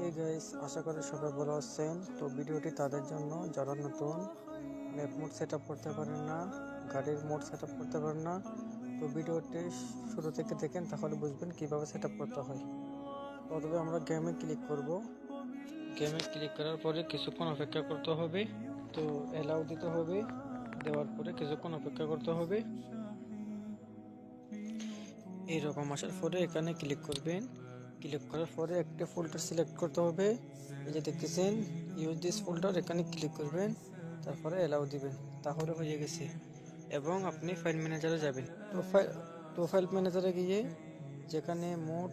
Hey guys, আশা করি সবাই ভালো আছেন। তো ভিডিওটি তাদের জন্য যারা নতুন ম্যাপ মোড সেট আপ করতে পারেন না, গাড়ির মোড সেট আপ করতে পারেন না। তো ভিডিওটি শুরু থেকে দেখেন, তাহলে বুঝবেন কিভাবে সেট আপ করতে হয়। প্রথমে আমরা গেমে ক্লিক করব। গেমে ক্লিক করার পরে কিছুক্ষণ অপেক্ষা করতে হবে। তো অ্যালাউ দিতে হবে, দেওয়ার পরে কিছুক্ষণ অপেক্ষা করতে হবে। এইরকম আসার পরে এখানে ক্লিক করবেন। ক্লিক করার পরে একটা ফোল্ডার সিলেক্ট করতে হবে। এই যে দেখতেছেন ইউজ দিস ফোল্ডার, এখানে ক্লিক করবেন, তারপরে অ্যালাউ দিবেন, তাহলে হয়ে গেছে। এবং আপনি ফাইল ম্যানেজারে যাবেন। তো ফাইল ম্যানেজারে গিয়ে যেখানে মোড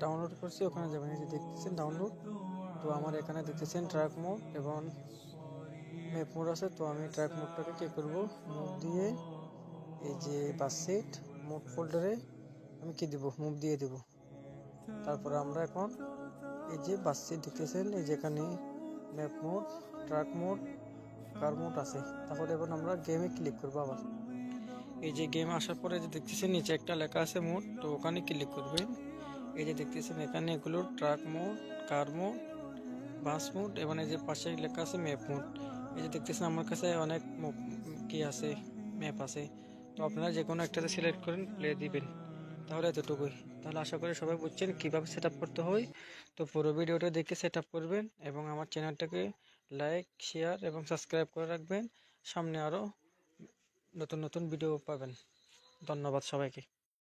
ডাউনলোড করছি ওখানে যাবেন। এই যে দেখতেছেন ডাউনলোড। তো আমার এখানে দেখতেছেন ট্র্যাক মোড এবং ম্যাপ মোড আছে। তো আমি ট্র্যাক মোডটাকে কি করব, মুভ দিয়ে এই যে বাসেট মোড ফোল্ডারে আমি কি দিব, মুভ দিয়ে দিব। তারপরে আমরা এখন এই যে বাসটি দেখতেছেন, এই যেখানে ম্যাপ মোড, ট্রাক মোড, কার মোড আছে। তাহলে এখন আমরা গেমে ক্লিক করবো আবার। এই যে গেমে আসার পরে যে দেখতেছেন নিচে একটা লেখা আছে মোড, তো ওখানে ক্লিক করবেন। এই যে দেখতেছেন এখানে এগুলো ট্রাক মোড, কার মোড, বাস মোড এবং এই যে পাশে লেখা আছে ম্যাপ মোড। এই যে দেখতেছেন আমার কাছে অনেক কি আছে, ম্যাপ আছে। তো আপনারা যে কোনো একটাতে সিলেক্ট করেন, প্লে দিবেন। তাহলে এতটুকুই। তাহলে আশা করি সবাই বুঝছেন কীভাবে সেট আপ করতে হয়। তো পুরো ভিডিওটা দেখে সেট আপ করবেন এবং আমার চ্যানেলটাকে লাইক, শেয়ার এবং সাবস্ক্রাইব করে রাখবেন। সামনে আরও নতুন নতুন ভিডিও পাবেন। ধন্যবাদ সবাইকে।